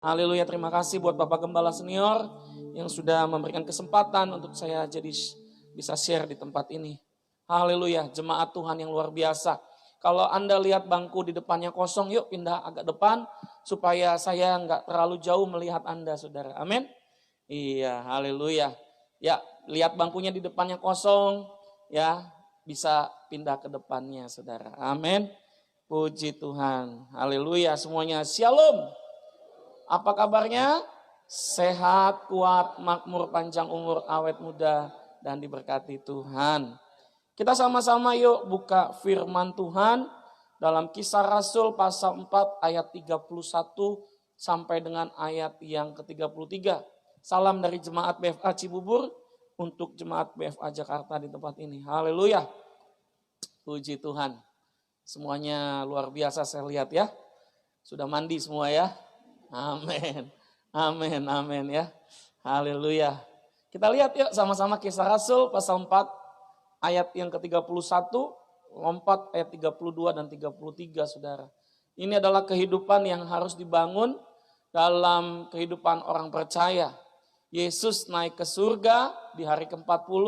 Haleluya, terima kasih buat Bapak Gembala Senior yang sudah memberikan kesempatan untuk saya jadi bisa share di tempat ini. Haleluya, jemaat Tuhan yang luar biasa. Kalau Anda lihat bangku di depannya kosong, yuk pindah agak depan supaya saya nggak terlalu jauh melihat Anda, saudara. Amin. Iya, haleluya. Ya, lihat bangkunya di depannya kosong, ya bisa pindah ke depannya, saudara. Amin. Puji Tuhan. Haleluya, semuanya shalom. Apa kabarnya? Sehat, kuat, makmur, panjang umur, awet muda, dan diberkati Tuhan. Kita sama-sama yuk buka firman Tuhan dalam Kisah Rasul pasal 4 ayat 31 sampai dengan ayat yang ke-33. Salam dari jemaat BFA Cibubur untuk jemaat BFA Jakarta di tempat ini. Haleluya. Puji Tuhan. Semuanya luar biasa saya lihat ya. Sudah mandi semua ya. Amin, amin, amin ya. Haleluya. Kita lihat yuk sama-sama Kisah Rasul pasal 4 ayat yang ke-31, lompat ayat 32 dan 33 saudara. Ini adalah kehidupan yang harus dibangun dalam kehidupan orang percaya. Yesus naik ke surga di hari ke-40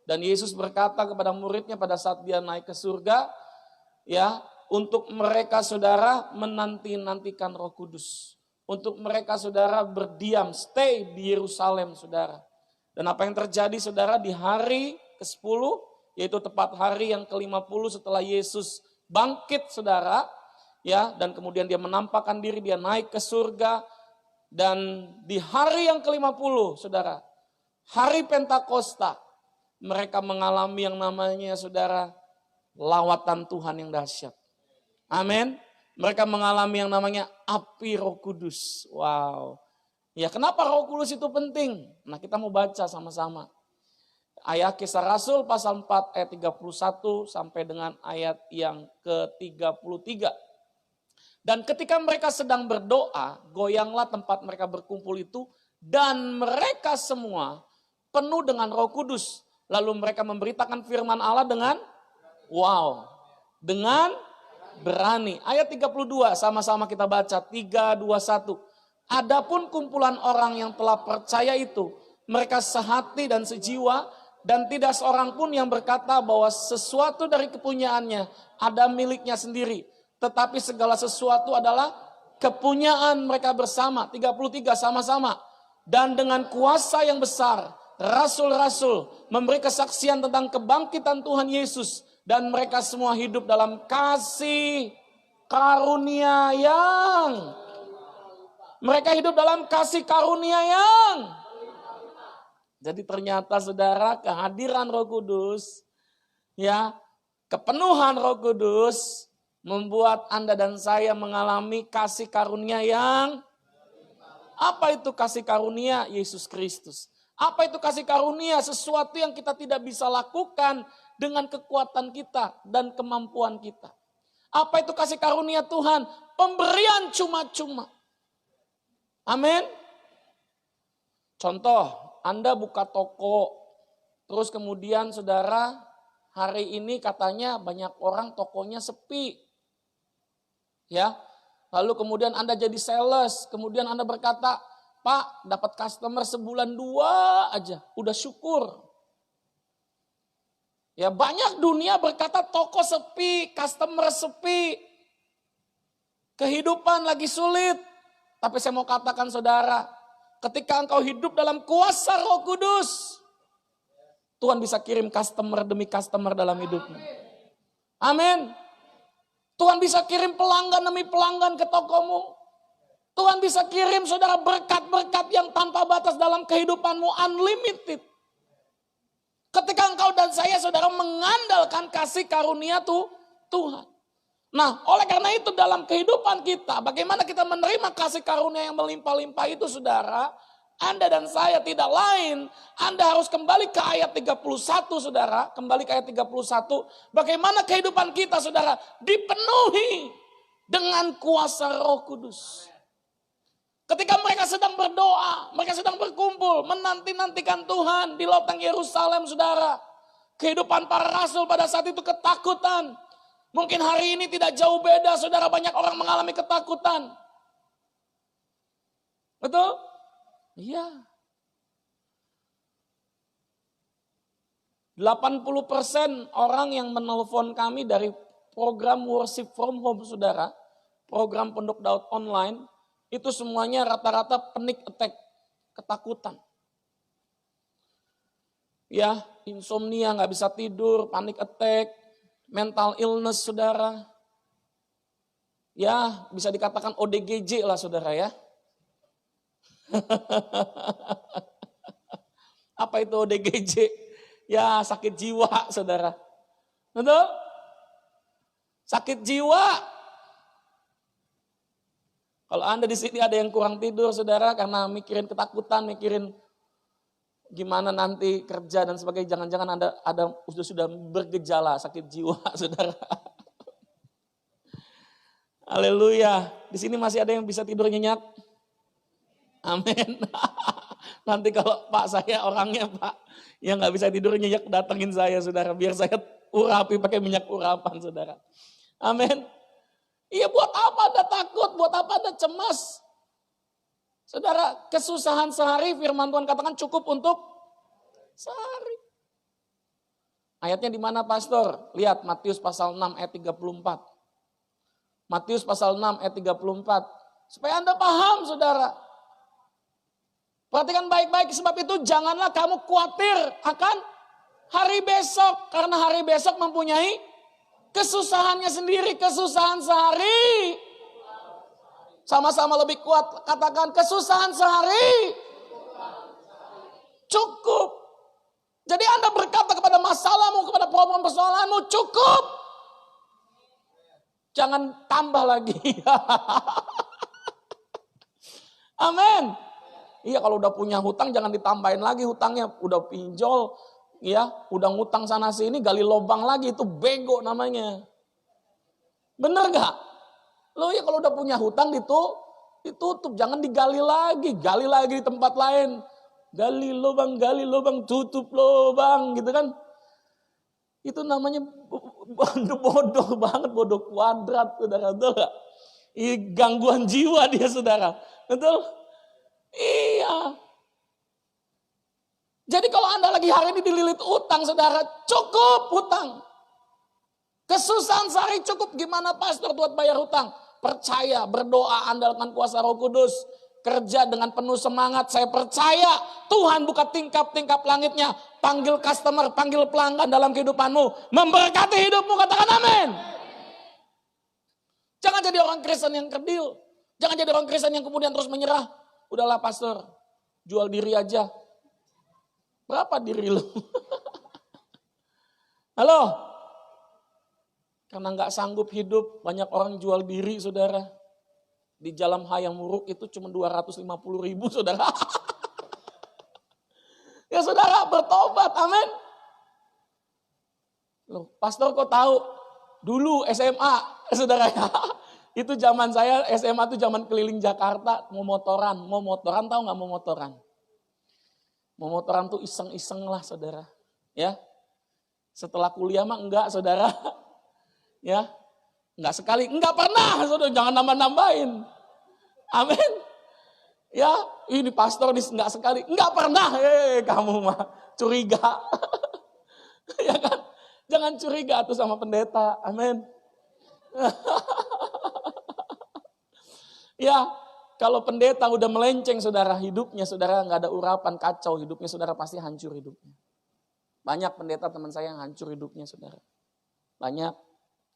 dan Yesus berkata kepada muridnya pada saat dia naik ke surga, ya, untuk mereka saudara menanti-nantikan Roh Kudus. Untuk mereka saudara berdiam, stay di Yerusalem saudara. Dan apa yang terjadi saudara di hari ke-10, yaitu tepat hari yang ke-50 setelah Yesus bangkit saudara. Ya, dan kemudian dia menampakkan diri, dia naik ke surga. Dan di hari yang ke-50 saudara, hari Pentakosta, mereka mengalami yang namanya saudara, lawatan Tuhan yang dahsyat. Amin. Mereka mengalami yang namanya api Roh Kudus. Wow. Ya, kenapa Roh Kudus itu penting? Nah, kita mau baca sama-sama. Ayat Kisah Rasul pasal 4 ayat 31 sampai dengan ayat yang ke-33. Dan ketika mereka sedang berdoa, goyanglah tempat mereka berkumpul itu dan mereka semua penuh dengan Roh Kudus. Lalu mereka memberitakan firman Allah dengan dengan berani. Ayat 32 sama-sama kita baca. 3, 2, 1. Adapun kumpulan orang yang telah percaya itu, mereka sehati dan sejiwa, dan tidak seorang pun yang berkata bahwa sesuatu dari kepunyaannya ada miliknya sendiri. Tetapi segala sesuatu adalah kepunyaan mereka bersama. 33 sama-sama. Dan dengan kuasa yang besar, rasul-rasul memberi kesaksian tentang kebangkitan Tuhan Yesus. Dan mereka semua hidup dalam kasih karunia yang. Mereka hidup dalam kasih karunia yang. Jadi ternyata saudara, kehadiran Roh Kudus, ya, kepenuhan Roh Kudus membuat Anda dan saya mengalami kasih karunia yang. Apa itu kasih karunia? Yesus Kristus. Apa itu kasih karunia? Sesuatu yang kita tidak bisa lakukan dengan kekuatan kita dan kemampuan kita. Apa itu kasih karunia Tuhan? Pemberian cuma-cuma. Amin. Contoh, Anda buka toko, terus kemudian saudara, hari ini katanya banyak orang tokonya sepi. Ya, lalu kemudian Anda jadi sales, kemudian Anda berkata, Pak, dapat customer sebulan 2 aja, udah syukur. Ya, banyak dunia berkata toko sepi, customer sepi, kehidupan lagi sulit. Tapi saya mau katakan saudara, ketika engkau hidup dalam kuasa Roh Kudus, Tuhan bisa kirim customer demi customer dalam hidupmu. Amin. Tuhan bisa kirim pelanggan demi pelanggan ke tokomu. Tuhan bisa kirim saudara berkat-berkat yang tanpa batas dalam kehidupanmu, unlimited. Ketika engkau dan saya saudara mengandalkan kasih karunia Tuhan. Nah, oleh karena itu dalam kehidupan kita, bagaimana kita menerima kasih karunia yang melimpah-limpah itu saudara, Anda dan saya tidak lain, Anda harus kembali ke ayat 31 saudara, kembali ke ayat 31, bagaimana kehidupan kita saudara dipenuhi dengan kuasa Roh Kudus. Ketika mereka sedang berdoa, mereka sedang berkumpul, menanti-nantikan Tuhan di loteng Yerusalem, saudara. Kehidupan para rasul pada saat itu ketakutan. Mungkin hari ini tidak jauh beda, saudara, banyak orang mengalami ketakutan. Betul? Iya. 80% orang yang menelpon kami dari program worship from home, saudara, program Pondok Daud online, itu semuanya rata-rata panic attack, ketakutan. Ya, insomnia, nggak bisa tidur, panic attack, mental illness, saudara. Ya, bisa dikatakan ODGJ lah, saudara ya. Apa itu ODGJ? Ya, sakit jiwa, saudara. Betul? Sakit jiwa. Kalau Anda di sini ada yang kurang tidur, saudara, karena mikirin ketakutan, mikirin gimana nanti kerja dan sebagainya, jangan-jangan Anda sudah bergejala sakit jiwa, saudara. Haleluya. Di sini masih ada yang bisa tidur nyenyak? Amin. Nanti kalau Pak saya orangnya Pak, yang nggak bisa tidur nyenyak, datengin saya, saudara, biar saya urapi pakai minyak urapan, saudara. Amin. Iya, buat apa Anda takut? Buat apa Anda cemas? Saudara, kesusahan sehari firman Tuhan katakan cukup untuk sehari. Ayatnya di mana, Pastor? Lihat Matius pasal 6 ayat 34. Matius pasal 6 ayat 34. Supaya Anda paham, saudara. Perhatikan baik-baik, sebab itu janganlah kamu khawatir akan hari besok. Karena hari besok mempunyai kesusahannya sendiri, kesusahan sehari. Sama-sama lebih kuat, katakan kesusahan sehari. Cukup. Jadi Anda berkata kepada masalahmu, kepada problem persoalanmu, cukup. Jangan tambah lagi. Amin. Iya, kalau udah punya hutang jangan ditambahin lagi hutangnya. Udah pinjol, ya, udah ngutang sana sini, gali lubang lagi, itu bego namanya. Bener gak? Lo ya kalau udah punya hutang ditutup, jangan digali lagi di tempat lain. Gali lubang, tutup lubang, gitu kan. Itu namanya bodoh banget, bodoh kuadrat, saudara. Betul gak? Gangguan jiwa dia, saudara. Betul? Iya. Jadi kalau Anda lagi hari ini dililit utang, saudara, cukup hutang. Kesusahan sehari cukup. Gimana Pastor buat bayar hutang? Percaya, berdoa, andalkan kuasa Roh Kudus. Kerja dengan penuh semangat, saya percaya Tuhan buka tingkap-tingkap langitnya. Panggil customer, panggil pelanggan dalam kehidupanmu. Memberkati hidupmu, katakan amin. Jangan jadi orang Kristen yang kerdil. Jangan jadi orang Kristen yang kemudian terus menyerah. Udahlah Pastor, jual diri aja. Berapa diri lu? Halo? Karena gak sanggup hidup, banyak orang jual diri, saudara. Di Jalan Hayam Muruk itu cuma 250.000, saudara. Ya saudara, bertobat, amin. Loh, Pastor kok tahu? Dulu SMA, saudara ya. Itu zaman saya SMA itu zaman keliling Jakarta, mau motoran tahu nggak mau motoran? Mau motoran tuh iseng-iseng lah, saudara. Ya, setelah kuliah mah enggak, saudara. Ya, enggak sekali, enggak pernah, saudara. Jangan nambah-nambahin. Amin. Ya, ini pastor enggak sekali, enggak pernah. Kamu mah curiga. Ya kan? Jangan curiga tuh sama pendeta. Amin. Ya, kalau pendeta udah melenceng, saudara, hidupnya saudara nggak ada urapan, kacau hidupnya, saudara pasti hancur hidupnya. Banyak pendeta teman saya yang hancur hidupnya, saudara. Banyak.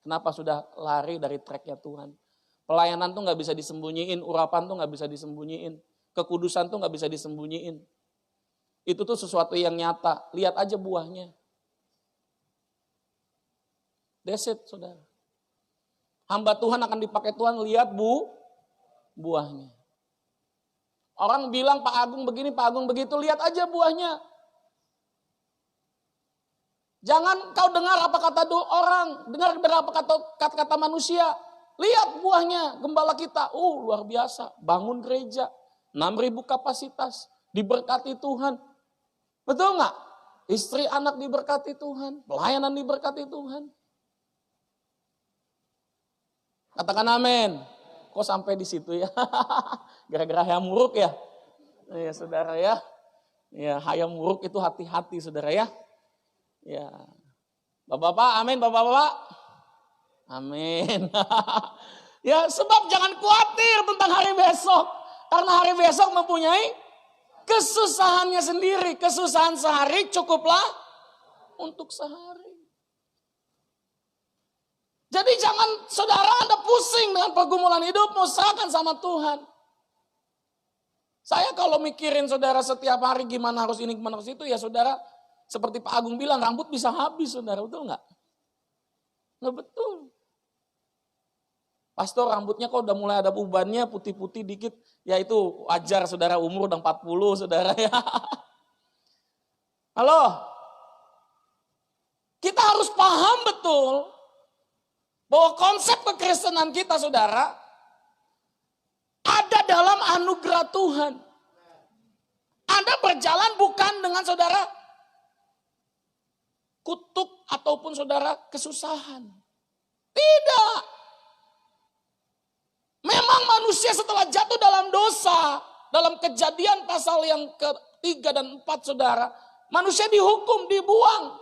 Kenapa? Sudah lari dari tracknya Tuhan. Pelayanan tuh nggak bisa disembunyiin, urapan tuh nggak bisa disembunyiin, kekudusan tuh nggak bisa disembunyiin. Itu tuh sesuatu yang nyata. Lihat aja buahnya. That's it, saudara. Hamba Tuhan akan dipakai Tuhan, lihat buahnya. Orang bilang Pak Agung begini, Pak Agung begitu, lihat aja buahnya. Jangan kau dengar apa kata orang, dengar apa kata manusia. Lihat buahnya, gembala kita, luar biasa, bangun gereja, 6.000 kapasitas, diberkati Tuhan. Betul nggak? Istri anak diberkati Tuhan, pelayanan diberkati Tuhan. Katakan amin. Kok sampai di situ ya? Gara-gara hayam wuruk ya. Ya saudara ya. Ya hayam wuruk itu hati-hati saudara ya. Ya. Bapak-bapak, amin bapak-bapak. Amin. Ya sebab jangan khawatir tentang hari besok. Karena hari besok mempunyai kesusahannya sendiri. Kesusahan sehari cukuplah untuk sehari. Jadi jangan saudara Anda pusing dengan pergumulan hidupmu, serahkan sama Tuhan. Saya kalau mikirin saudara setiap hari gimana harus ini, gimana harus itu, ya saudara seperti Pak Agung bilang, rambut bisa habis saudara, betul nggak? Nggak betul. Pastor rambutnya kok udah mulai ada ubannya, putih-putih dikit, ya itu wajar saudara, umur udah 40 saudara ya. Halo? Kita harus paham betul bahwa konsep kekristenan kita saudara ada dalam anugerah Tuhan. Anda berjalan bukan dengan saudara kutuk ataupun saudara kesusahan. Tidak. Memang manusia setelah jatuh dalam dosa, dalam Kejadian pasal yang ke-3 dan 4 saudara, manusia dihukum, dibuang.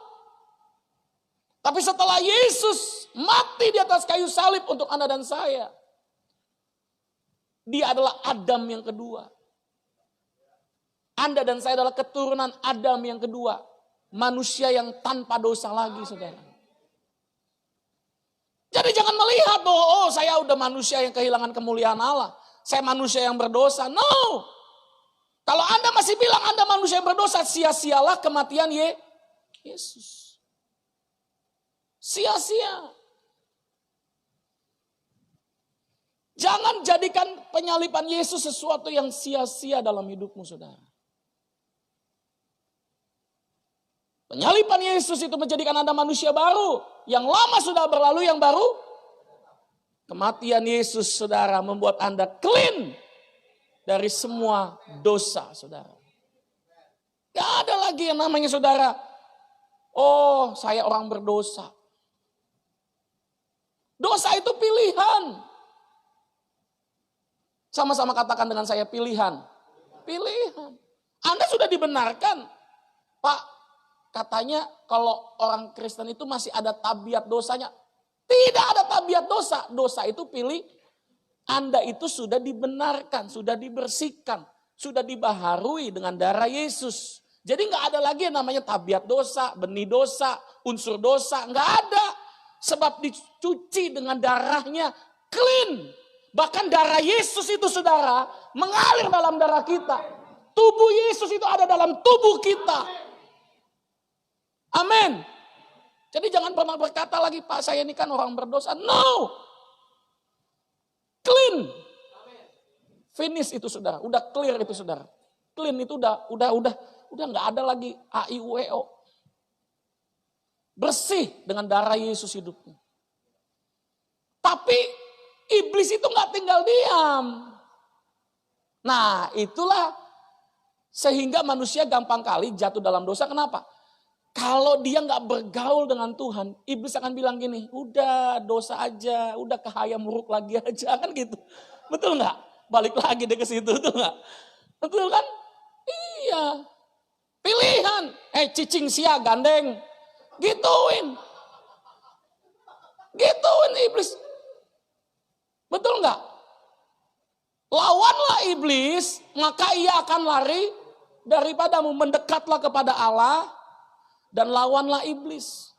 Tapi setelah Yesus mati di atas kayu salib untuk Anda dan saya, Dia adalah Adam yang kedua. Anda dan saya adalah keturunan Adam yang kedua. Manusia yang tanpa dosa lagi, saudara. Jadi jangan melihat bahwa oh saya udah manusia yang kehilangan kemuliaan Allah. Saya manusia yang berdosa. No. Kalau Anda masih bilang Anda manusia yang berdosa, sia-sialah kematian Yesus. Sia-sia. Jangan jadikan penyaliban Yesus sesuatu yang sia-sia dalam hidupmu, saudara. Penyaliban Yesus itu menjadikan Anda manusia baru. Yang lama sudah berlalu, yang baru. Kematian Yesus, saudara, membuat Anda clean dari semua dosa, saudara. Gak ada lagi yang namanya, saudara, oh saya orang berdosa. Dosa itu pilihan. Sama-sama katakan dengan saya pilihan. Pilihan. Anda sudah dibenarkan. Pak, katanya kalau orang Kristen itu masih ada tabiat dosanya. Tidak ada tabiat dosa. Dosa itu pilih. Anda itu sudah dibenarkan, sudah dibersihkan. Sudah dibaharui dengan darah Yesus. Jadi gak ada lagi yang namanya tabiat dosa, benih dosa, unsur dosa. Gak ada. Sebab dicuci dengan darahnya clean. Bahkan darah Yesus itu saudara mengalir dalam darah kita. Tubuh Yesus itu ada dalam tubuh kita. Amin. Jadi jangan pernah berkata lagi, Pak saya ini kan orang berdosa. No. Clean. Finish itu saudara. Udah clear itu saudara. Clean itu udah nggak ada lagi AIUEO. Bersih dengan darah Yesus hidupnya. Tapi iblis itu nggak tinggal diam. Nah itulah sehingga manusia gampang kali jatuh dalam dosa. Kenapa? Kalau dia nggak bergaul dengan Tuhan, iblis akan bilang gini, udah dosa aja, udah kehaya muruk lagi aja, kan gitu. Betul nggak? Balik lagi deh ke situ, betul nggak? Betul kan? Iya. Pilihan. Cicing sia gandeng. Gituin iblis. Betul nggak? Lawanlah iblis, maka ia akan lari daripadamu. Mendekatlah kepada Allah dan lawanlah iblis.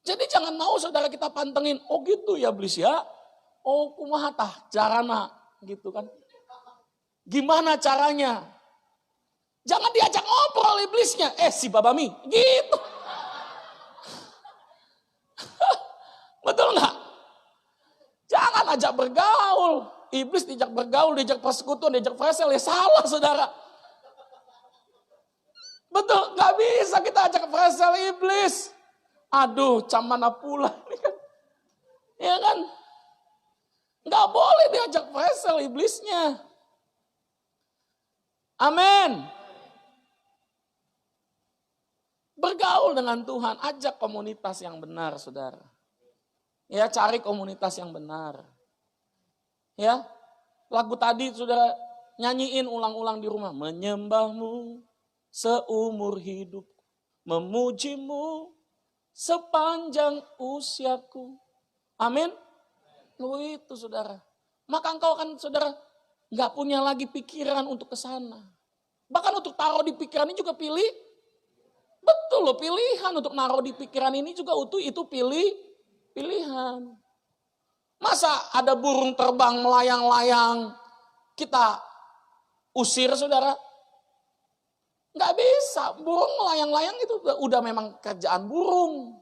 Jadi jangan mau saudara kita pantengin, oh gitu ya iblis ya. Oh kumaha tah carana gitu kan. Gimana caranya? Jangan diajak ngobrol iblisnya. Si babami gitu. Betul nggak? Jangan ajak bergaul. Iblis diajak bergaul, diajak persekutuan, diajak presel. Ya salah saudara. Betul, nggak bisa kita ajak presel iblis. Aduh, camana pula ini kan. Ya kan? Nggak boleh diajak presel iblisnya. Amin. Bergaul dengan Tuhan, ajak komunitas yang benar, saudara. Ya, cari komunitas yang benar. Ya, Lagu tadi saudara nyanyiin ulang-ulang di rumah. Menyembahmu seumur hidup, memujimu sepanjang usiaku. Amin. Lu itu saudara. Maka engkau akan saudara gak punya lagi pikiran untuk ke sana. Bahkan untuk taruh di pikiran ini juga betul loh, pilihan untuk naruh di pikiran ini juga itu pilihan. Masa ada burung terbang melayang-layang kita usir saudara? Nggak bisa, burung melayang-layang itu udah memang kerjaan burung.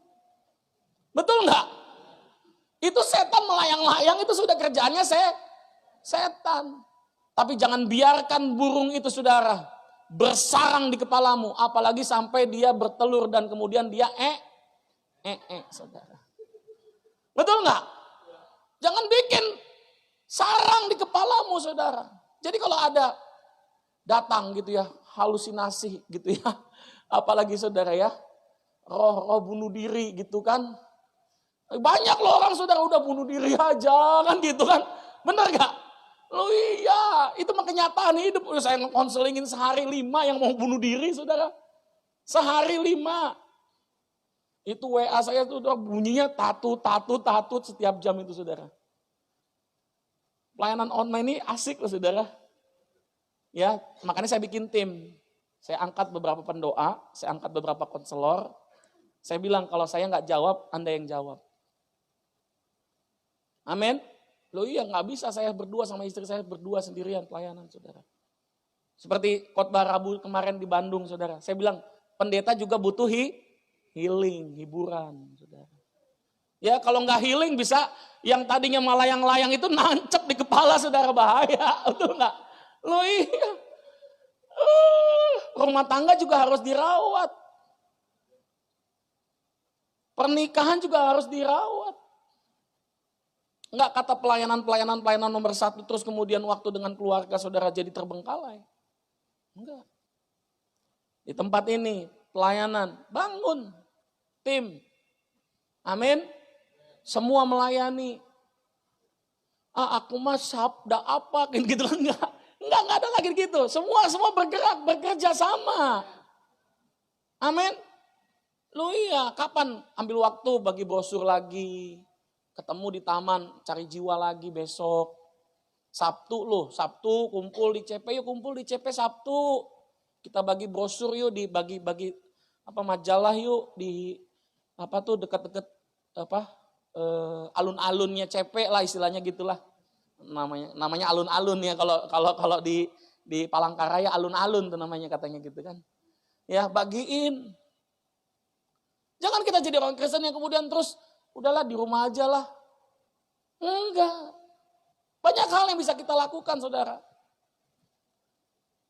Betul nggak? Itu setan melayang-layang itu sudah kerjaannya setan. Tapi jangan biarkan burung itu saudara bersarang di kepalamu, apalagi sampai dia bertelur dan kemudian dia saudara. Betul nggak? Jangan bikin sarang di kepalamu saudara. Jadi kalau ada datang gitu ya, halusinasi gitu ya, apalagi saudara ya, roh bunuh diri gitu kan. Banyak loh orang saudara udah bunuh diri aja kan gitu kan. Bener gak? Loh iya, itu mah kenyataan hidup. Saya konselingin sehari 5 yang mau bunuh diri saudara. Sehari 5. Itu WA saya tuh udah bunyinya tatut setiap jam itu saudara. Pelayanan online ini asik loh saudara. Ya, makanya saya bikin tim. Saya angkat beberapa pendoa, saya angkat beberapa konselor. Saya bilang kalau saya nggak jawab, Anda yang jawab. Amin. Loh iya nggak bisa saya berdua sama istri saya berdua sendirian pelayanan saudara. Seperti khotbah Rabu kemarin di Bandung saudara. Saya bilang pendeta juga butuh healing, hiburan saudara. Ya kalau nggak healing bisa yang tadinya melayang-layang itu nancep di kepala saudara, bahaya. Betul nggak? Loh iya. Rumah tangga juga harus dirawat. Pernikahan juga harus dirawat. Enggak kata pelayanan nomor 1 terus kemudian waktu dengan keluarga saudara jadi terbengkalai. Enggak. Di tempat ini pelayanan, bangun tim. Amin. Semua melayani. Aku mah sabda apa gitu enggak. Enggak ada lagi gitu. Semua bergerak, bekerja sama. Amin. Lu iya, kapan ambil waktu bagi brosur lagi? Ketemu di taman, cari jiwa lagi besok. Sabtu kumpul di CP, yuk kumpul di CP Sabtu. Kita bagi brosur yuk, dibagi majalah yuk di dekat-dekat alun-alunnya CP lah istilahnya gitulah. Namanya alun-alun ya kalau di Palangkaraya alun-alun tuh namanya katanya gitu kan. Ya, bagiin. Jangan kita jadi orang Kristen yang kemudian terus udahlah di rumah aja lah. Enggak. Banyak hal yang bisa kita lakukan saudara.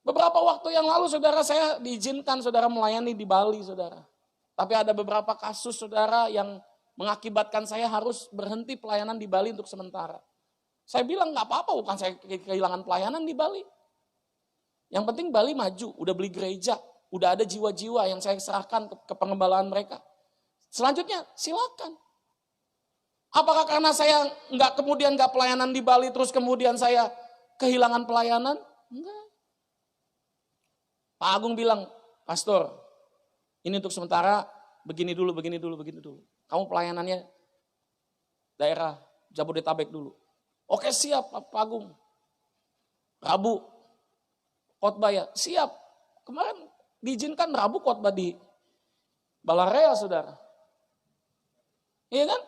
Beberapa waktu yang lalu saudara saya diizinkan saudara melayani di Bali saudara. Tapi ada beberapa kasus saudara yang mengakibatkan saya harus berhenti pelayanan di Bali untuk sementara. Saya bilang gak apa-apa, bukan saya kehilangan pelayanan di Bali. Yang penting Bali maju, udah beli gereja, udah ada jiwa-jiwa yang saya serahkan ke pengembalaan mereka. Selanjutnya silakan. Apakah karena saya kemudian nggak pelayanan di Bali terus kemudian saya kehilangan pelayanan? Enggak. Pak Agung bilang, Pastor, ini untuk sementara begini dulu. Kamu pelayanannya daerah Jabodetabek dulu. Oke siap Pak Agung. Rabu khotbah ya, siap. Kemarin diizinkan Rabu khotbah di Balarea saudara. Iya kan?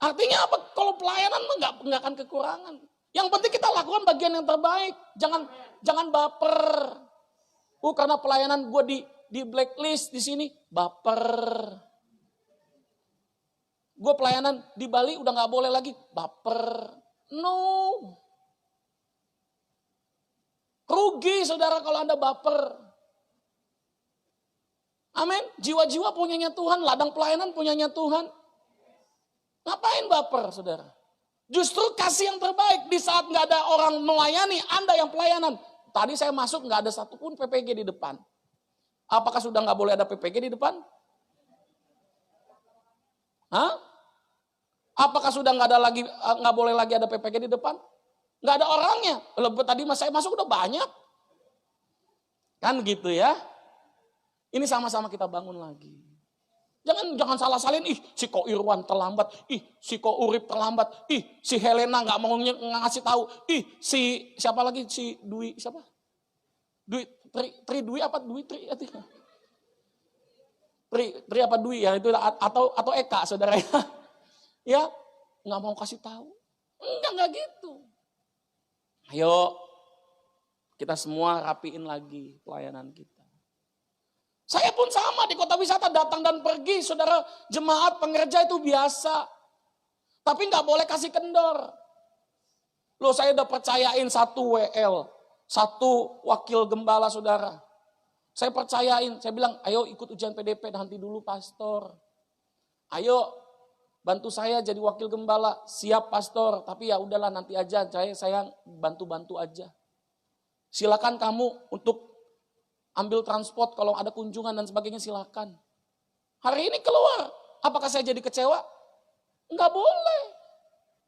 Artinya apa? Kalau pelayanan nggak akan kekurangan. Yang penting kita lakukan bagian yang terbaik. Jangan baper. Karena pelayanan gue di blacklist di sini baper. Gue pelayanan di Bali udah nggak boleh lagi baper. No. Rugi saudara kalau Anda baper. Amin. Jiwa-jiwa punyanya Tuhan, ladang pelayanan punyanya Tuhan. Ngapain baper saudara? Justru kasih yang terbaik di saat gak ada orang melayani, Anda yang pelayanan. Tadi saya masuk gak ada satupun PPG di depan. Apakah sudah gak boleh ada PPG di depan? Hah? Apakah sudah gak boleh lagi ada PPG di depan? Nggak ada orangnya. Lebih tadi saya masuk udah banyak. Kan gitu ya. Ini sama-sama kita bangun lagi. Jangan salah-salahin, si Ko Irwan terlambat, si Ko Urip terlambat, si Helena nggak mau ngasih tahu, si siapa lagi, si Dwi, siapa? Tri Dwi apa Dwi Tri? Tri apa Dwi ya itu atau Eka saudara ya. Ya, nggak mau kasih tahu. Enggak gitu. Ayo, kita semua rapiin lagi pelayanan kita. Saya pun sama di kota wisata datang dan pergi, saudara jemaat pengerja itu biasa. Tapi nggak boleh kasih kendor. Loh saya udah percayain satu WL, satu wakil gembala saudara. Saya percayain, saya bilang ayo ikut ujian PDP nanti dulu pastor. Ayo bantu saya jadi wakil gembala, siap pastor. Tapi ya udahlah nanti aja, saya bantu-bantu aja. Silakan kamu untuk ambil transport kalau ada kunjungan dan sebagainya silakan. Hari ini keluar, apakah saya jadi kecewa? Enggak boleh.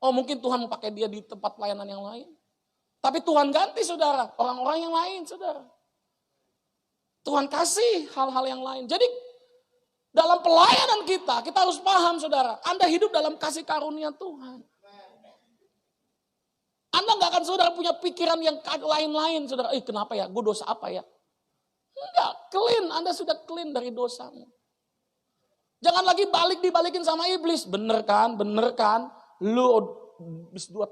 Oh mungkin Tuhan mau pakai dia di tempat pelayanan yang lain. Tapi Tuhan ganti saudara, orang-orang yang lain saudara. Tuhan kasih hal-hal yang lain. Jadi dalam pelayanan kita harus paham saudara. Anda hidup dalam kasih karunia Tuhan. Anda gak akan saudara punya pikiran yang lain-lain saudara. Kenapa ya, gue dosa apa ya? Enggak, clean. Anda sudah clean dari dosamu. Jangan lagi dibalikin sama iblis. Bener kan? Lu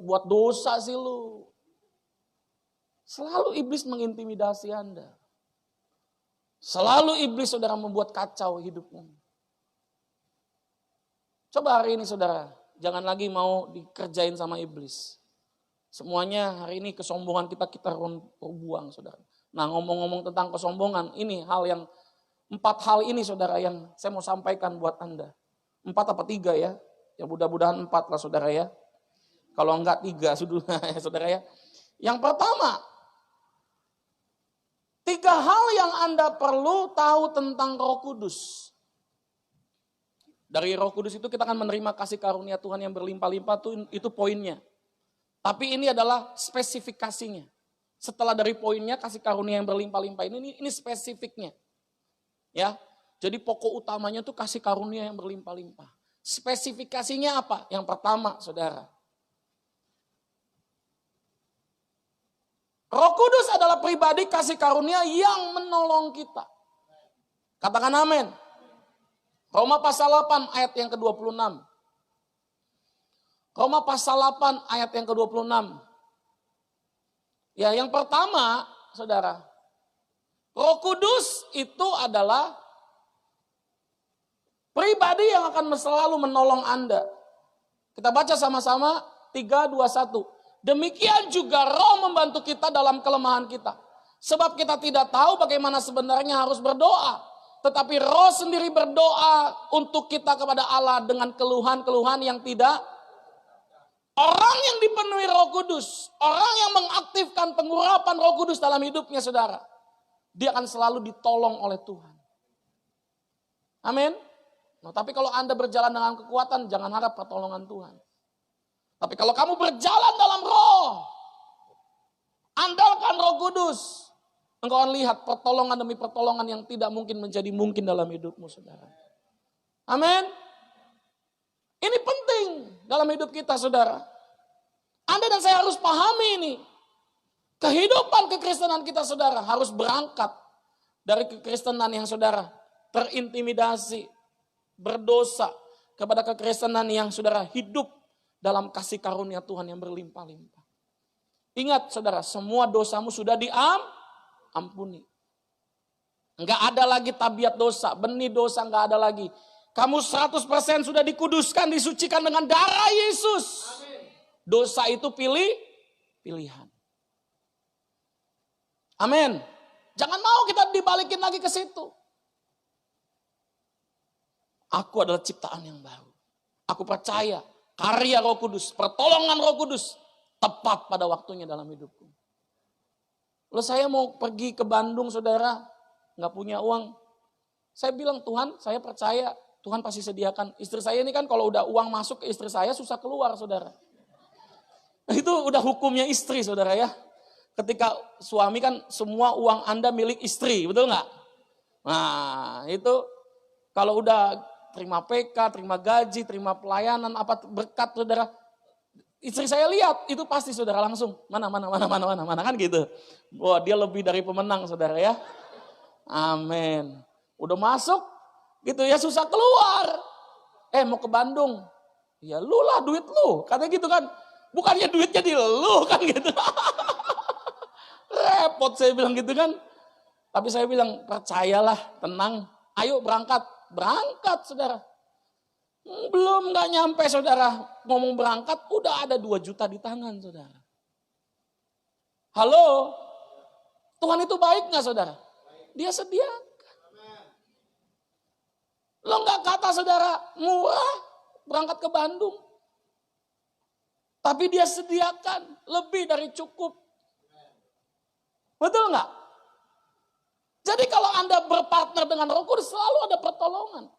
buat dosa sih lu. Selalu iblis mengintimidasi Anda. Selalu iblis saudara membuat kacau hidupmu. Coba hari ini saudara, jangan lagi mau dikerjain sama iblis. Semuanya hari ini kesombongan kita buang saudara. Nah ngomong-ngomong tentang kesombongan, ini 4 hal ini saudara yang saya mau sampaikan buat Anda. 4 apa 3 ya? Ya mudah-mudahan 4 lah saudara ya. Kalau enggak 3 sudah ya saudara ya. Yang pertama, 3 hal yang Anda perlu tahu tentang Roh Kudus. Dari Roh Kudus itu kita akan menerima kasih karunia Tuhan yang berlimpah-limpah itu poinnya. Tapi ini adalah spesifikasinya. Setelah dari poinnya kasih karunia yang berlimpah-limpah ini spesifiknya. Ya. Jadi pokok utamanya itu kasih karunia yang berlimpah-limpah. Spesifikasinya apa? Yang pertama, saudara. Roh Kudus adalah pribadi kasih karunia yang menolong kita. Katakan amin. Roma pasal 8 ayat yang ke-26. Roma pasal 8 ayat yang ke-26. Ya, yang pertama, saudara, Roh Kudus itu adalah pribadi yang akan selalu menolong Anda. Kita baca sama-sama 3, 2, 1. Demikian juga Roh membantu kita dalam kelemahan kita. Sebab kita tidak tahu bagaimana sebenarnya harus berdoa. Tetapi Roh sendiri berdoa untuk kita kepada Allah dengan keluhan-keluhan yang tidak. Orang yang dipenuhi Roh Kudus, orang yang mengaktifkan pengurapan Roh Kudus dalam hidupnya saudara, dia akan selalu ditolong oleh Tuhan. Amin. Nah, tapi kalau Anda berjalan dengan kekuatan, jangan harap pertolongan Tuhan. Tapi kalau kamu berjalan dalam Roh, andalkan Roh Kudus, engkau akan lihat pertolongan demi pertolongan yang tidak mungkin menjadi mungkin dalam hidupmu saudara. Amin. Ini penting dalam hidup kita saudara. Anda dan saya harus pahami ini. Kehidupan kekristenan kita saudara harus berangkat dari kekristenan yang saudara terintimidasi, berdosa kepada kekristenan yang saudara hidup dalam kasih karunia Tuhan yang berlimpah-limpah. Ingat saudara, semua dosamu sudah diampuni. Enggak ada lagi tabiat dosa, benih dosa enggak ada lagi. Kamu 100% sudah dikuduskan, disucikan dengan darah Yesus. Amin. Dosa itu pilihan. Amin. Jangan mau kita dibalikin lagi ke situ. Aku adalah ciptaan yang baru. Aku percaya karya Roh Kudus, pertolongan Roh Kudus tepat pada waktunya dalam hidupku. Lalu saya mau pergi ke Bandung saudara, nggak punya uang. Saya bilang Tuhan, saya percaya Tuhan pasti sediakan. Istri saya ini kan kalau udah uang masuk ke istri saya susah keluar saudara. Itu udah hukumnya istri, saudara ya. Ketika suami kan semua uang Anda milik istri, betul nggak? Nah, itu kalau udah terima PK, terima gaji, terima pelayanan, apa berkat saudara, istri saya lihat itu pasti saudara langsung mana kan gitu. Wah, dia lebih dari pemenang saudara ya. Amin. Udah masuk gitu ya, susah keluar. Mau ke Bandung. Ya lu lah, duit lu. Katanya gitu kan. Bukannya duitnya di lu kan gitu. Repot saya bilang gitu kan. Tapi saya bilang percayalah, tenang. Ayo berangkat. Berangkat saudara. Belum gak nyampe saudara. Ngomong berangkat udah ada 2 juta di tangan saudara. Halo. Tuhan itu baik gak saudara? Dia sediakan. Lo gak kata saudara murah berangkat ke Bandung. Tapi dia sediakan lebih dari cukup. Betul gak? Jadi kalau Anda berpartner dengan Roh Kudus selalu ada pertolongan.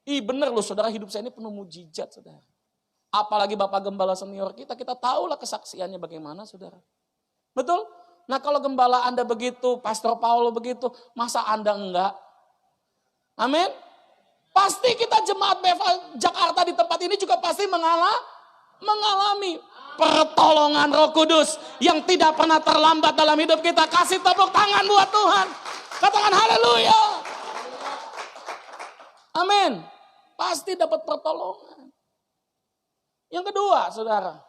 Bener loh saudara, hidup saya ini penuh mujizat saudara. Apalagi Bapak Gembala senior kita tahulah kesaksiannya bagaimana saudara. Betul? Nah kalau gembala Anda begitu, Pastor Paulo begitu, masa Anda enggak? Amin? Pasti kita jemaat BFA Jakarta di tempat ini juga pasti mengalami pertolongan Roh Kudus yang tidak pernah terlambat dalam hidup kita. Kasih tepuk tangan buat Tuhan. Katakan haleluya. Amin. Pasti dapat pertolongan. Yang kedua, saudara.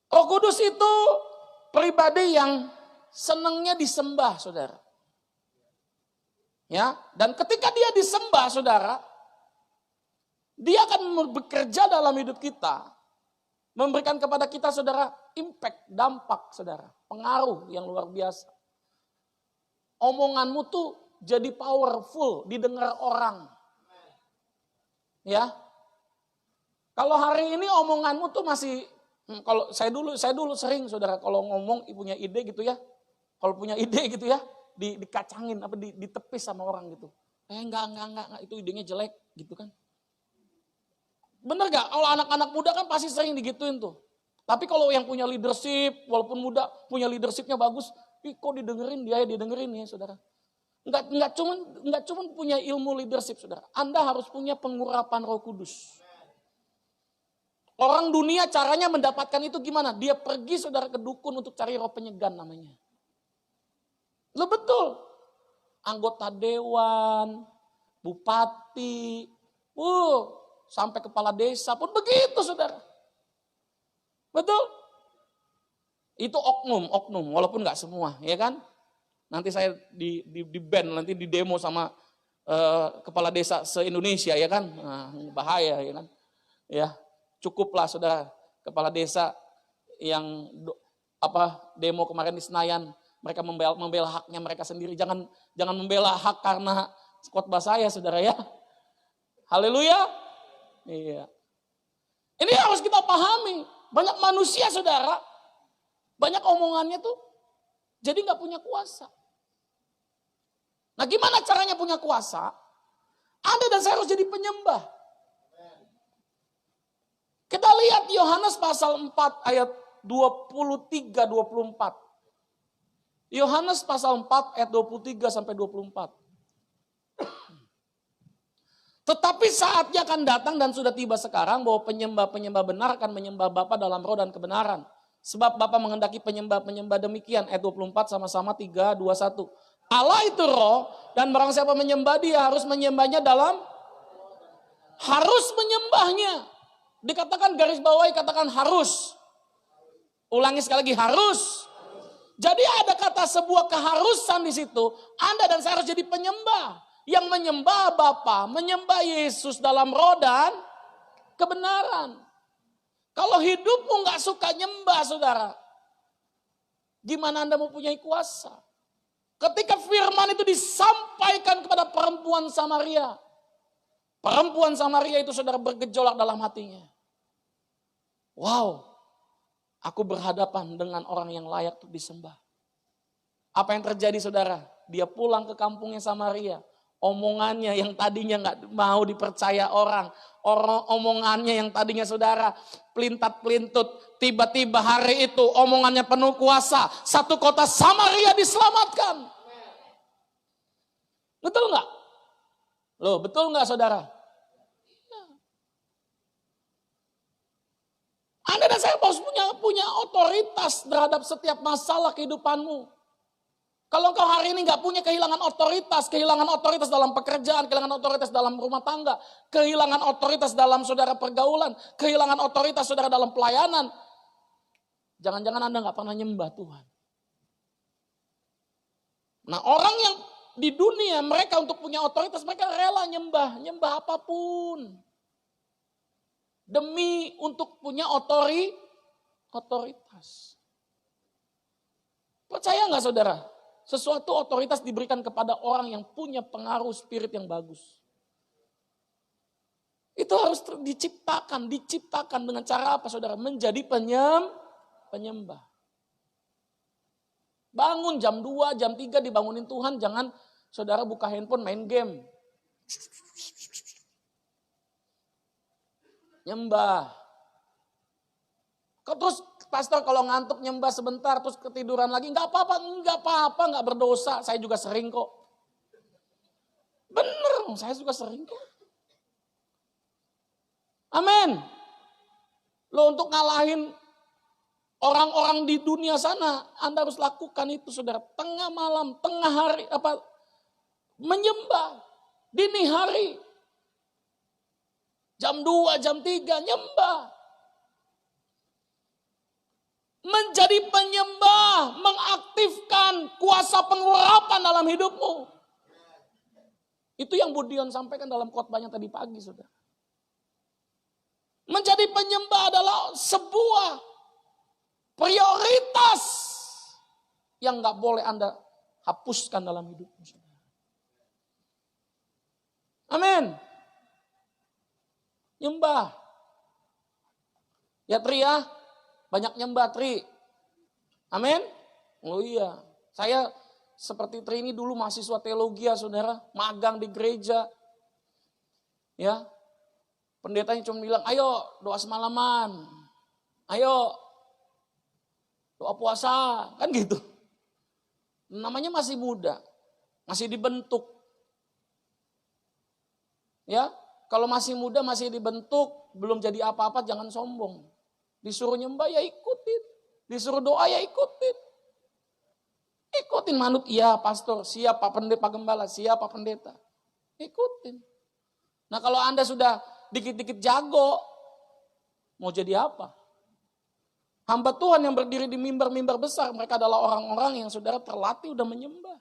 Roh Kudus itu pribadi yang senangnya disembah, saudara. Ya, dan ketika dia disembah, saudara, dia akan bekerja dalam hidup kita, memberikan kepada kita, saudara, impact, dampak, saudara, pengaruh yang luar biasa. Omonganmu tuh jadi powerful, didengar orang. Ya. Kalau hari ini omonganmu tuh masih, kalau saya dulu sering, saudara, kalau ngomong punya ide gitu ya. Kalau punya ide gitu ya, dikacangin, ditepis sama orang gitu. Enggak, itu idenya jelek gitu kan. Bener gak? Kalau anak-anak muda kan pasti sering digituin tuh. Tapi kalau yang punya leadership, walaupun muda, punya leadershipnya bagus, kok didengerin ya saudara. Enggak cuman punya ilmu leadership saudara. Anda harus punya pengurapan Roh Kudus. Orang dunia caranya mendapatkan itu gimana? Dia pergi saudara ke dukun untuk cari roh penyegan namanya. Lo betul. Anggota dewan, bupati, sampai kepala desa pun begitu saudara. Betul? Itu oknum, walaupun nggak semua, ya kan? Nanti saya di ban, nanti di demo sama kepala desa se-Indonesia, ya kan? Nah, bahaya, ya kan? Ya, cukuplah saudara, kepala desa yang demo kemarin di Senayan, mereka membela haknya mereka sendiri. Jangan membela hak karena khotbah saya, saudara ya. Haleluya. Iya. Ini harus kita pahami. Banyak manusia, saudara, banyak omongannya tuh jadi nggak punya kuasa. Nah, gimana caranya punya kuasa? Anda dan saya harus jadi penyembah. Kita lihat Yohanes pasal 4 ayat 23-24. Yohanes pasal 4 ayat 23 sampai 24. Tetapi saatnya akan datang dan sudah tiba sekarang bahwa penyembah-penyembah benar akan menyembah Bapa dalam roh dan kebenaran. Sebab Bapa menghendaki penyembah-penyembah demikian. Ayat 24 sama-sama 3, 2, 1. Allah itu roh dan barang siapa menyembah dia harus menyembahnya harus menyembahnya. Dikatakan garis bawahi, katakan harus. Ulangi sekali lagi, harus. Jadi ada kata sebuah keharusan di situ. Anda dan saya harus jadi penyembah. Yang menyembah Bapa, menyembah Yesus dalam roh dan kebenaran. Kalau hidupmu gak suka nyembah saudara, gimana Anda mau punya kuasa? Ketika firman itu disampaikan kepada perempuan Samaria. Perempuan Samaria itu saudara bergejolak dalam hatinya. Wow, aku berhadapan dengan orang yang layak untuk disembah. Apa yang terjadi saudara? Dia pulang ke kampungnya Samaria. Omongannya yang tadinya nggak mau dipercaya orang. Omongannya yang tadinya saudara pelintat-pelintut. Tiba-tiba hari itu omongannya penuh kuasa. Satu kota Samaria diselamatkan. Betul nggak? Loh, betul nggak saudara? Anda dan saya harus punya otoritas terhadap setiap masalah kehidupanmu. Kalau engkau hari ini nggak punya kehilangan otoritas dalam pekerjaan, kehilangan otoritas dalam rumah tangga, kehilangan otoritas dalam saudara pergaulan, kehilangan otoritas saudara dalam pelayanan, jangan-jangan Anda nggak pernah nyembah Tuhan. Nah, orang yang di dunia mereka untuk punya otoritas, mereka rela nyembah apapun. Demi untuk punya otoritas. Percaya nggak saudara? Sesuatu otoritas diberikan kepada orang yang punya pengaruh spirit yang bagus. Itu harus diciptakan dengan cara apa saudara? Menjadi penyembah. Bangun jam 2, jam 3 dibangunin Tuhan, jangan saudara buka handphone main game. Nyembah. Terus pastor kalau ngantuk nyembah sebentar terus ketiduran lagi, nggak apa-apa, nggak berdosa. Saya juga sering kok. Bener, saya juga sering kok. Amin. Lo untuk ngalahin orang-orang di dunia sana, Anda harus lakukan itu saudara. Tengah malam, tengah hari, menyembah. Dini hari. Jam 2, jam 3, nyembah. Menjadi penyembah, mengaktifkan kuasa pengurapan dalam hidupmu. Itu yang Budion sampaikan dalam khotbahnya tadi pagi, saudara. Menjadi penyembah adalah sebuah prioritas yang gak boleh Anda hapuskan dalam hidupmu, saudara. Amin. Nyembah. Ya Tri ya, banyak nyembah Tri. Amin. Oh iya, saya seperti Tri ini dulu mahasiswa teologi ya saudara, magang di gereja. Ya, pendetanya cuma bilang, ayo doa semalaman, ayo doa puasa, kan gitu. Namanya masih muda, masih dibentuk. Ya, kalau masih muda, masih dibentuk, belum jadi apa-apa, jangan sombong. Disuruh nyembah, ya ikutin. Disuruh doa, ya ikutin. Ikutin manut, iya pastor, siap Pak Pendeta, Pak Gembala, siap Pak Pendeta. Ikutin. Nah kalau Anda sudah dikit-dikit jago, mau jadi apa? Hamba Tuhan yang berdiri di mimbar-mimbar besar, mereka adalah orang-orang yang saudara terlatih udah menyembah.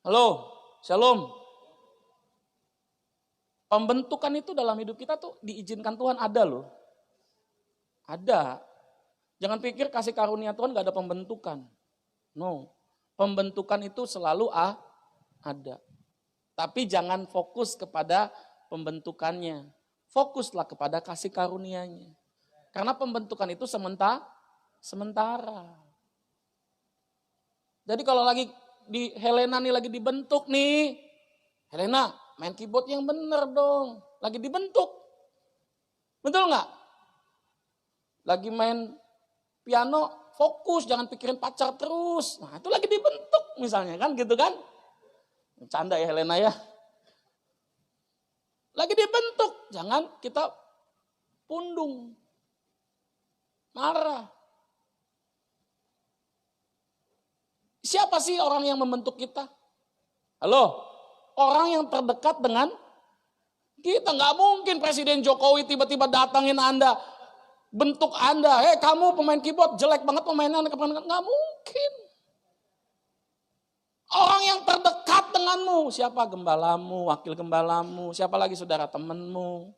Halo, shalom. Pembentukan itu dalam hidup kita tuh diizinkan Tuhan ada loh. Ada. Jangan pikir kasih karunia Tuhan gak ada pembentukan. No. Pembentukan itu selalu ada. Tapi jangan fokus kepada pembentukannya. Fokuslah kepada kasih karunia-Nya. Karena pembentukan itu sementara. Jadi kalau lagi di Helena nih lagi dibentuk nih. Helena, main keyboard yang bener dong. Lagi dibentuk. Betul nggak? Lagi main piano, fokus. Jangan pikirin pacar terus. Nah itu lagi dibentuk misalnya kan gitu kan. Canda ya Helena ya. Lagi dibentuk. Jangan kita pundung. Marah. Siapa sih orang yang membentuk kita? Halo? Orang yang terdekat dengan kita. Gak mungkin Presiden Jokowi tiba-tiba datangin Anda, bentuk Anda. Kamu pemain keyboard, jelek banget pemainnya. Gak mungkin. Orang yang terdekat denganmu. Siapa? Gembalamu, wakil gembalamu. Siapa lagi saudara temanmu.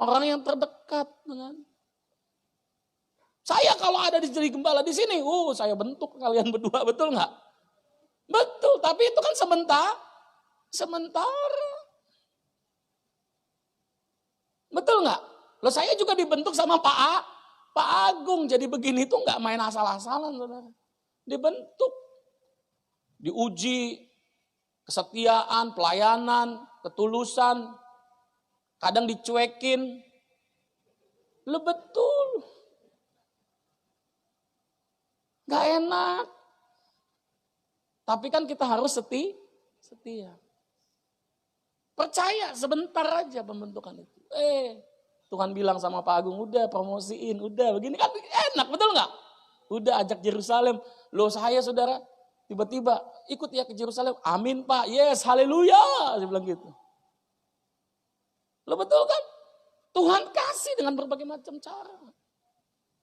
Orang yang terdekat dengan. Saya kalau ada di jadi gembala di sini, saya bentuk kalian berdua, betul nggak? Betul, tapi itu kan sementara. Betul nggak? Loh saya juga dibentuk sama Pak Agung. Jadi begini tuh nggak main asal-asalan saudara. Dibentuk. diuji kesetiaan, pelayanan, ketulusan, kadang dicuekin. Lu betul. Gak enak. Tapi kan kita harus setia. Percaya sebentar aja pembentukan itu. Tuhan bilang sama Pak Agung, udah promosiin, udah begini kan enak, betul gak? Udah ajak Yerusalem. Loh saya saudara, tiba-tiba ikut ya ke Yerusalem. Amin Pak, yes, haleluya. Dia bilang gitu. Loh betul kan? Tuhan kasih dengan berbagai macam cara.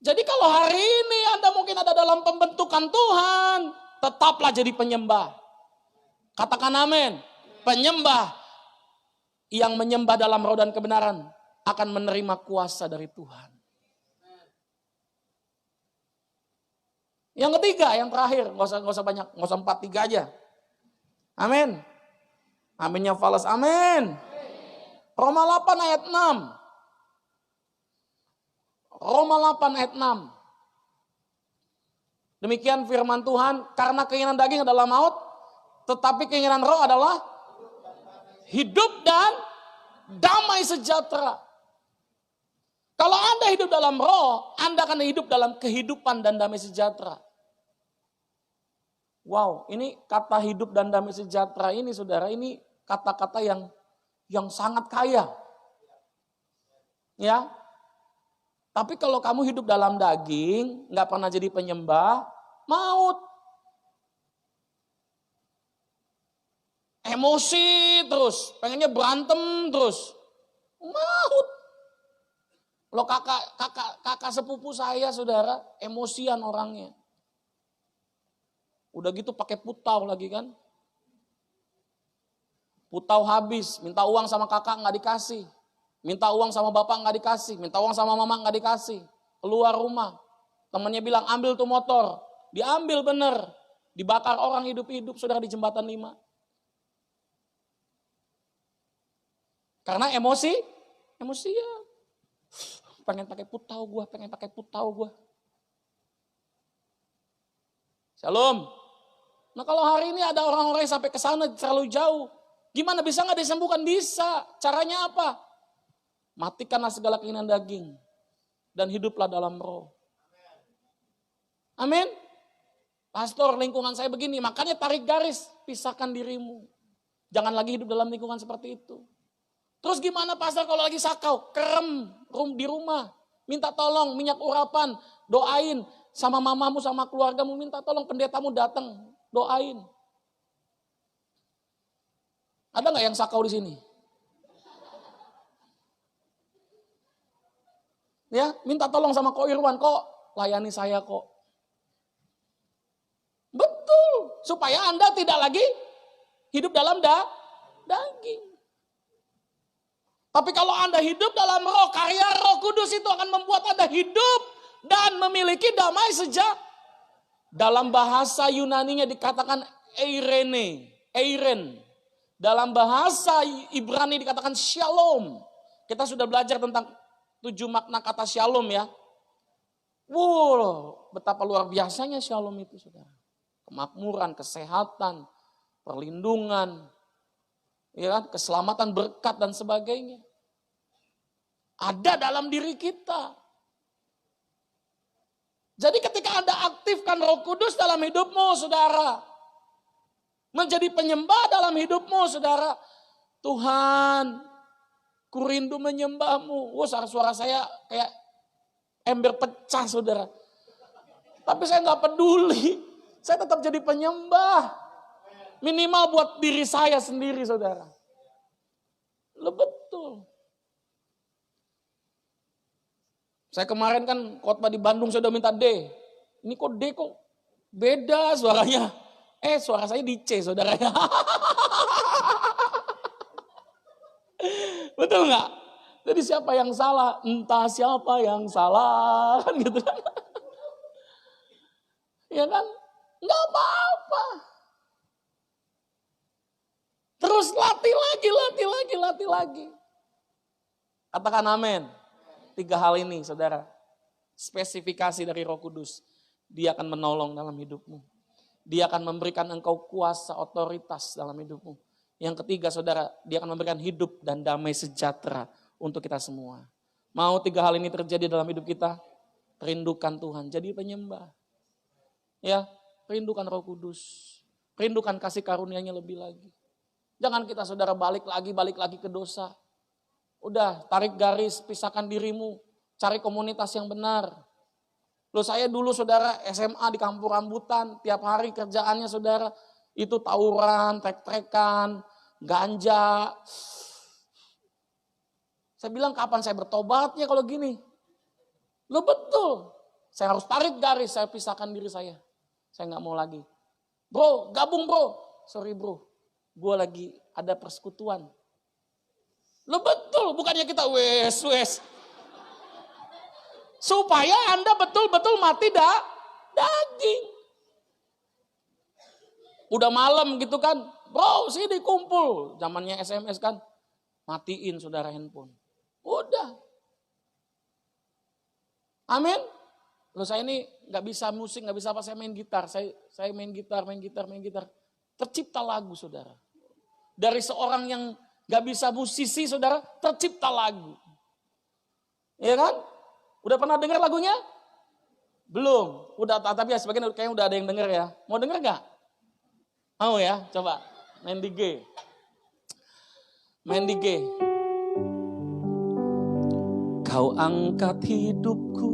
Jadi kalau hari ini Anda mungkin ada dalam pembentukan Tuhan, tetaplah jadi penyembah. Katakan amin. Penyembah yang menyembah dalam roh dan kebenaran akan menerima kuasa dari Tuhan. Yang ketiga, yang terakhir, nggak usah banyak, nggak usah 4, 3 aja. Amin. Aminnya falas, amin. Roma 8 ayat 6. Roma 8 ayat 6. Demikian firman Tuhan, karena keinginan daging adalah maut, tetapi keinginan roh adalah hidup dan damai sejahtera. Kalau Anda hidup dalam roh, Anda akan hidup dalam kehidupan dan damai sejahtera. Wow, ini kata hidup dan damai sejahtera ini saudara, ini kata-kata yang sangat kaya. Ya. Tapi kalau kamu hidup dalam daging, nggak pernah jadi penyembah, maut. Emosi terus, pengennya berantem terus. Maut. Lo kakak sepupu saya saudara, emosian orangnya. Udah gitu pakai putau lagi kan. Putau habis, minta uang sama kakak nggak dikasih. Minta uang sama bapak nggak dikasih, minta uang sama mama nggak dikasih. Keluar rumah, temannya bilang ambil tuh motor. Diambil bener, dibakar orang hidup-hidup saudara di jembatan 5. Karena emosi ya. Pengen pakai putau gue. Shalom. Nah kalau hari ini ada orang-orang yang sampai ke sana terlalu jauh. Gimana bisa nggak disembuhkan? Bisa. Caranya apa? Matikanlah segala keinginan daging. Dan hiduplah dalam roh. Amin. Pastor, lingkungan saya begini. Makanya tarik garis. Pisahkan dirimu. Jangan lagi hidup dalam lingkungan seperti itu. Terus gimana pastor kalau lagi sakau? Kerem di rumah. Minta tolong minyak urapan. Doain. Sama mamamu, sama keluargamu. Minta tolong pendetamu datang. Doain. Ada nggak yang sakau di sini? Ya, minta tolong sama Ko Irwan. Kok layani saya kok. Betul. Supaya Anda tidak lagi hidup dalam daging. Tapi kalau Anda hidup dalam roh, karya Roh Kudus itu akan membuat Anda hidup dan memiliki damai sejahtera. Dalam bahasa Yunaninya dikatakan eiren. Dalam bahasa Ibrani dikatakan shalom. Kita sudah belajar tentang 7 makna kata shalom ya. Wow, betapa luar biasanya shalom itu saudara. Kemakmuran, kesehatan, perlindungan, ya kan, keselamatan, berkat dan sebagainya. Ada dalam diri kita. Jadi ketika Anda aktifkan Roh Kudus dalam hidupmu, saudara, menjadi penyembah dalam hidupmu, saudara, Tuhan, ku rindu menyembahmu. Suara saya kayak ember pecah, saudara. Tapi saya nggak peduli, saya tetap jadi penyembah. Minimal buat diri saya sendiri, saudara. Lo betul. Saya kemarin kan khotbah di Bandung, saya udah minta D. Ini kok D kok beda suaranya. Suara saya di C, saudara. Betul nggak? Jadi siapa yang salah? Entah siapa yang salah. Kan gitu kan. Ya kan? Nggak apa-apa. Terus latih lagi. Katakan amin. 3 hal ini saudara. Spesifikasi dari Roh Kudus. Dia akan menolong dalam hidupmu. Dia akan memberikan engkau kuasa, otoritas dalam hidupmu. Yang ketiga saudara, dia akan memberikan hidup dan damai sejahtera untuk kita semua. Mau 3 hal ini terjadi dalam hidup kita? Rindukan Tuhan, jadi penyembah. Ya, rindukan Roh Kudus. Rindukan kasih karunia-Nya lebih lagi. Jangan kita saudara balik lagi ke dosa. Udah, tarik garis, pisahkan dirimu. Cari komunitas yang benar. Loh saya dulu saudara SMA di kampung rambutan. Tiap hari kerjaannya saudara itu tawuran, trek-trekan, ganja. Saya bilang kapan saya bertobatnya kalau gini? Loh betul. Saya harus tarik garis, saya pisahkan diri saya. Saya gak mau lagi. Bro, gabung bro. Sorry bro. Gue lagi ada persekutuan. Lo betul, bukannya kita wes. Supaya Anda betul-betul mati daging. Udah malam gitu kan, bro sini kumpul. Zamannya SMS kan, matiin saudara handphone. Udah. Amin. Loh saya ini gak bisa musik, gak bisa apa, saya main gitar. Saya main gitar. Tercipta lagu saudara. Dari seorang yang gak bisa musisi saudara, tercipta lagu. Iya kan? Udah pernah dengar lagunya? Belum. Udah, tapi ya sebagian kayaknya udah ada yang denger ya. Mau denger gak? Mau ya? Coba. Main di G. Kau angkat hidupku.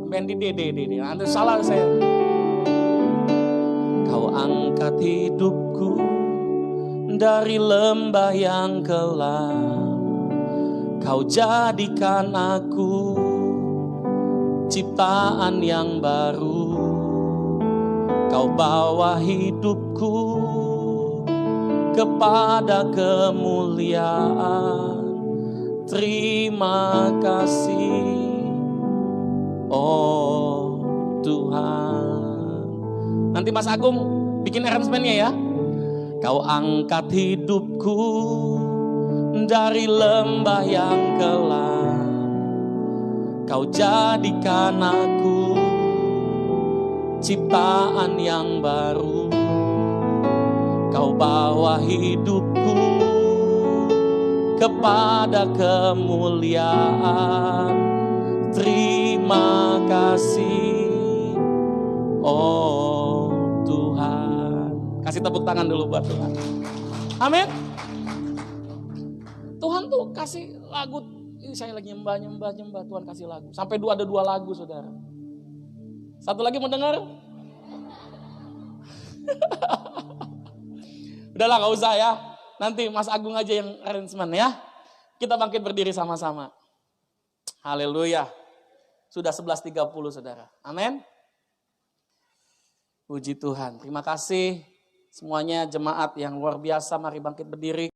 Main di D. Anda salah saya. Kau angkat hidupku dari lembah yang kelam, kau jadikan aku ciptaan yang baru. Kau bawa hidupku kepada kemuliaan. Terima kasih, oh Tuhan. Nanti Mas Agung bikin aransemennya ya. Kau angkat hidupku dari lembah yang kelam, kau jadikan aku ciptaan yang baru. Kau bawa hidupku kepada kemuliaan. Terima kasih, oh Tuhan. Kasih tepuk tangan dulu buat Tuhan. Amin. Tuhan tuh kasih lagu. Ini saya lagi nyembah. Tuhan kasih lagu. Sampai ada 2 lagu saudara. Satu lagi mau dengar? Udahlah gak usah ya. Nanti Mas Agung aja yang arrangement ya. Kita bangkit berdiri sama-sama. Haleluya. Sudah 11.30 saudara. Amin. Puji Tuhan. Terima kasih semuanya jemaat yang luar biasa. Mari bangkit berdiri.